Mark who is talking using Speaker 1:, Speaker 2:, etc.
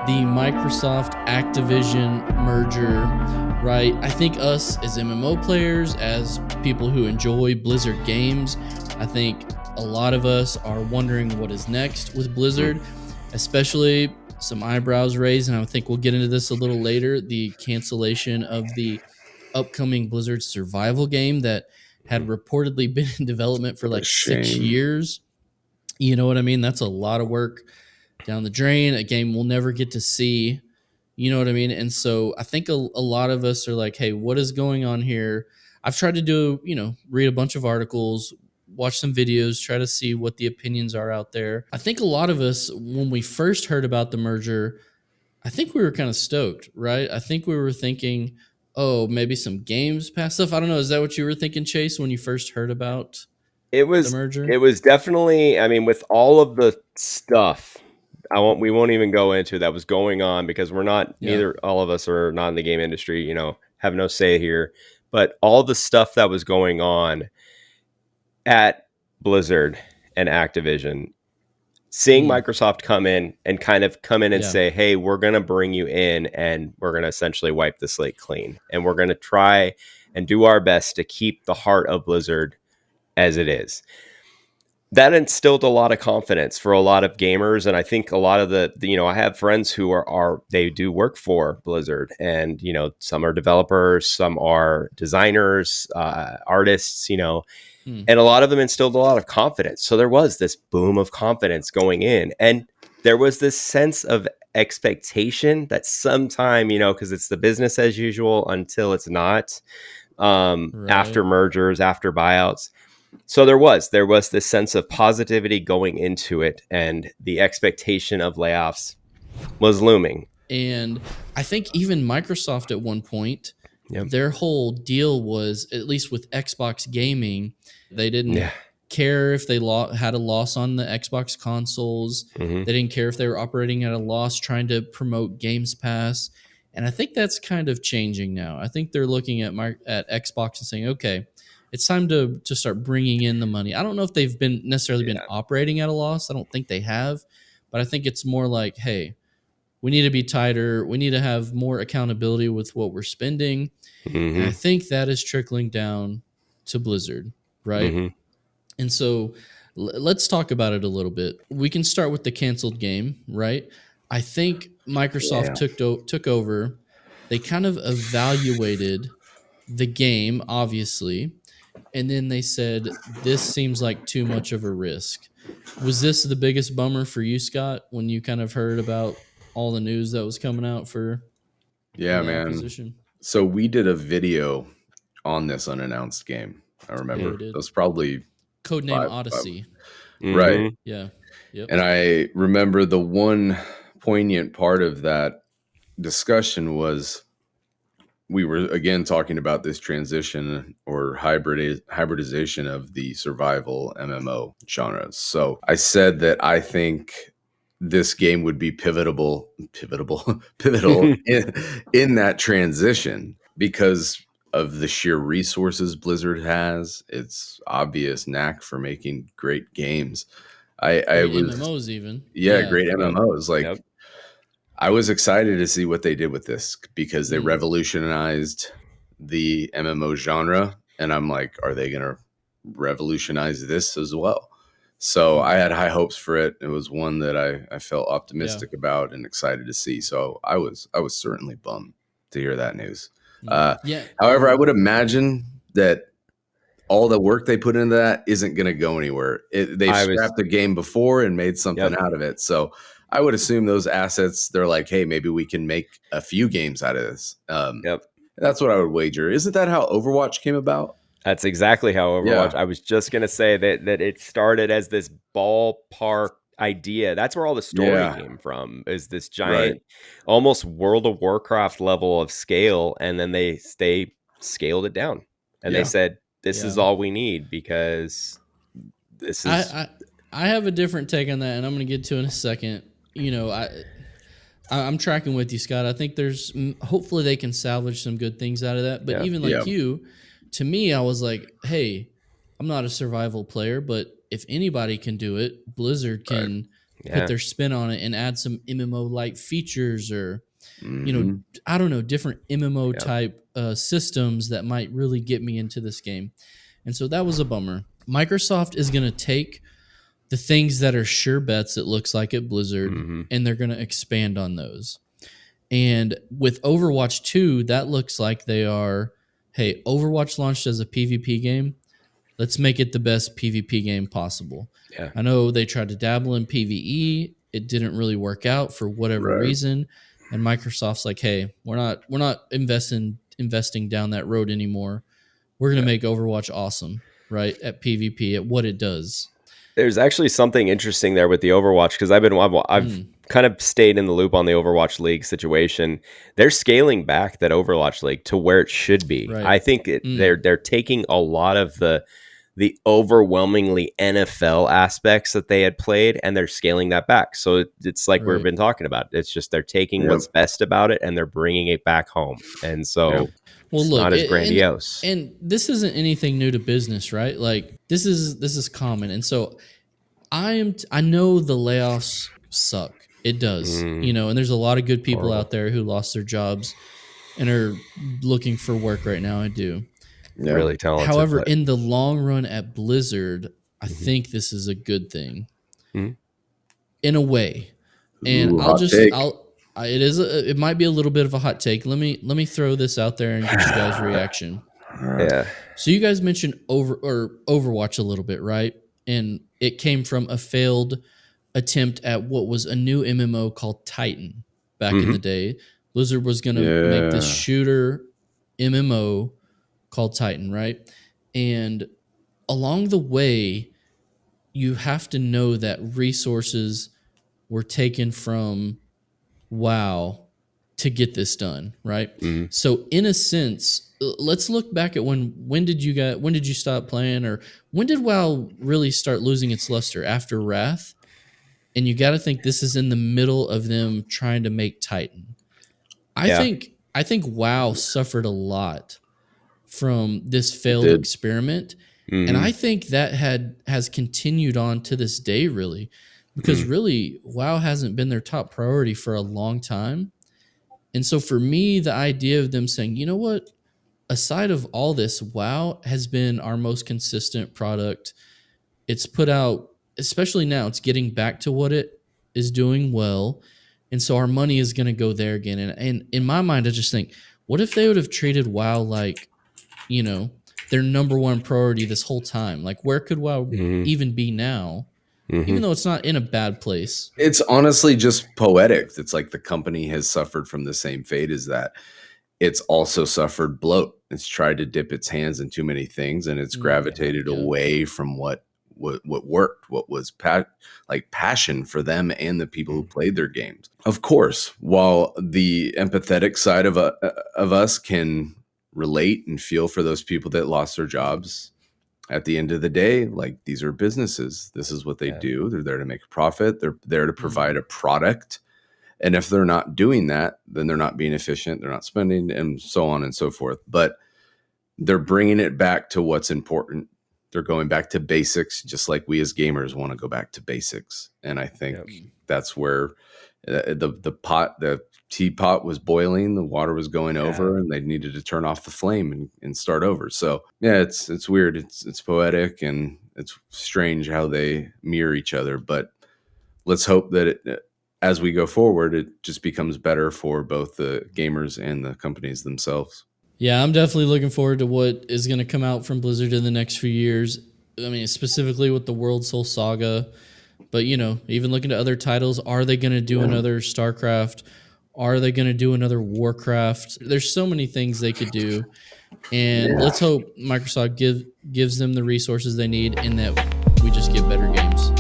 Speaker 1: the Microsoft Activision merger, right? I think us as MMO players, as people who enjoy Blizzard games, I think a lot of us are wondering what is next with Blizzard, especially some eyebrows raised. And I think we'll get into this a little later, the cancellation of the upcoming Blizzard survival game that had reportedly been in development for
Speaker 2: What a
Speaker 1: like 6
Speaker 2: shame.
Speaker 1: years. You know what I mean? That's a lot of work down the drain, a game we'll never get to see. You know what I mean? And so I think a lot of us are like, hey, what is going on here? I've tried to do, read a bunch of articles, watch some videos, try to see what the opinions are out there. I think a lot of us, when we first heard about the merger, I think we were kind of stoked, right? I think we were thinking, oh, maybe some games pass stuff. I don't know. Is that what you were thinking, Chase, when you first heard about
Speaker 3: It
Speaker 1: the
Speaker 3: was
Speaker 1: merger?
Speaker 3: it was definitely, I mean, with all of the stuff, we won't even go into that was going on because we're not
Speaker 1: Yeah.
Speaker 3: neither all of us are not in the game industry, have no say here. But all the stuff that was going on at Blizzard and Activision, seeing Microsoft come in and
Speaker 1: Yeah.
Speaker 3: say, hey, we're going to bring you in and we're going to essentially wipe the slate clean. And we're going to try and do our best to keep the heart of Blizzard as it is. That instilled a lot of confidence for a lot of gamers. And I think a lot of the I have friends who they do work for Blizzard, and, some are developers, some are designers, artists, and a lot of them instilled a lot of confidence. So there was this boom of confidence going in, and there was this sense of expectation that sometime, because it's the business as usual until it's not, after mergers, after buyouts. So there was this sense of positivity going into it, and the expectation of layoffs was looming.
Speaker 1: And I think even Microsoft at one point, their whole deal was, at least with Xbox gaming, they didn't care if they had a loss on the Xbox consoles. They didn't care if they were operating at a loss trying to promote Games Pass. And I think that's kind of changing now. I think they're looking at Xbox and saying, okay, it's time to start bringing in the money. I don't know if they've been necessarily been operating at a loss. I don't think they have. But I think it's more like, hey, we need to be tighter. We need to have more accountability with what we're spending. And I think that is trickling down to Blizzard, right? And so let's talk about it a little bit. We can start with the canceled game, right? I think Microsoft took over. They kind of evaluated the game, obviously, and then they said, this seems like too much of a risk. Was this the biggest bummer for you, Scott, when you kind of heard about all the news that was coming out for the acquisition?
Speaker 2: So we did a video on this unannounced game. I remember it was probably
Speaker 1: codenamed Odyssey.
Speaker 2: Right.
Speaker 1: Yeah. Yep.
Speaker 2: And I remember the one poignant part of that discussion was we were again talking about this transition or hybridization of the survival MMO genres. So I said that I think this game would be pivotal in that transition because of the sheer resources Blizzard has, its obvious knack for making great games. I was
Speaker 1: MMOs even.
Speaker 2: Great MMOs. Like I was excited to see what they did with this because they revolutionized the MMO genre, and I'm like, are they going to revolutionize this as well? So I had high hopes for it. It was one that I felt optimistic about and excited to see. So I was certainly bummed to hear that news. However, I would imagine that all the work they put into that isn't going to go anywhere. They've scrapped the game before and made something out of it. So I would assume those assets, they're like, hey, maybe we can make a few games out of this. That's what I would wager. Isn't that how Overwatch came about?
Speaker 3: That's exactly how Overwatch. I was just going to say that it started as this ballpark idea. That's where all the story came from, is this giant, almost World of Warcraft level of scale. And then they scaled it down and they said, this is all we need because this is...
Speaker 1: I have a different take on that, and I'm going to get to it in a second. I'm tracking with you, Scott. I think there's hopefully they can salvage some good things out of that. But even like you, to me, I was like, hey, I'm not a survival player, but if anybody can do it, Blizzard can put their spin on it and add some MMO-like features or, I don't know, different MMO type systems that might really get me into this game. And so that was a bummer. Microsoft is going to take the things that are sure bets, it looks like, at Blizzard, and they're going to expand on those. And with Overwatch 2, that looks like they are, hey, Overwatch launched as a PvP game. Let's make it the best PvP game possible. Yeah. I know they tried to dabble in PvE. It didn't really work out for whatever reason. And Microsoft's like, hey, we're not investing down that road anymore. We're going to make Overwatch awesome, right, at PvP, at what it does.
Speaker 3: There's actually something interesting there with the Overwatch, because I've kind of stayed in the loop on the Overwatch League situation. They're scaling back that Overwatch League to where it should be. Right. I think they're taking a lot of the overwhelmingly NFL aspects that they had played, and they're scaling that back. So it's like we've been talking about. It's just they're taking what's best about it and they're bringing it back home. And so
Speaker 1: well,
Speaker 3: it's
Speaker 1: look,
Speaker 3: not as grandiose.
Speaker 1: And this isn't anything new to business, right? Like this is common. And so I know the layoffs suck. It does, and there's a lot of good people out there who lost their jobs and are looking for work right now. I do.
Speaker 3: Yeah. Really talented.
Speaker 1: However, in the long run at Blizzard, I think this is a good thing in a way. And it might be a little bit of a hot take. Let me throw this out there and get you guys' reaction.
Speaker 3: Yeah.
Speaker 1: So you guys mentioned Overwatch a little bit, right? And it came from a failed attempt at what was a new MMO called Titan back in the day. Blizzard was going to make this shooter MMO called Titan, right? And along the way, you have to know that resources were taken from WoW to get this done, right? So in a sense, let's look back at when did you stop playing, or when did WoW really start losing its luster? After Wrath? And you got to think this is in the middle of them trying to make Titan. I think WoW suffered a lot from this failed experiment. And I think that has continued on to this day, really, because really WoW hasn't been their top priority for a long time. And so for me, the idea of them saying, you know what, aside of all this, WoW has been our most consistent product. It's put out, especially now, it's getting back to what it is doing well. And so our money is going to go there again. And in my mind, I just think, what if they would have treated WoW like, their number one priority this whole time? Like, where could WoW even be now? Even though it's not in a bad place.
Speaker 2: It's honestly just poetic. It's like the company has suffered from the same fate as that. It's also suffered bloat. It's tried to dip its hands in too many things, and it's gravitated away from what worked, what was passion for them and the people who played their games. Of course, while the empathetic side of us can relate and feel for those people that lost their jobs, at the end of the day, like, these are businesses. This is what they do. They're there to make a profit. They're there to provide a product. And if they're not doing that, then they're not being efficient. They're not spending, and so on and so forth. But they're bringing it back to what's important. They're going back to basics, just like we as gamers want to go back to basics. And I think that's where the teapot was boiling, the water was going over, and they needed to turn off the flame and start over. So it's weird. It's poetic, and it's strange how they mirror each other. But let's hope that as we go forward, it just becomes better for both the gamers and the companies themselves.
Speaker 1: Yeah, I'm definitely looking forward to what is going to come out from Blizzard in the next few years. I mean, specifically with the World Soul Saga. But, even looking to other titles, are they going to do another StarCraft? Are they going to do another Warcraft? There's so many things they could do. And let's hope Microsoft gives them the resources they need, and that we just get better games.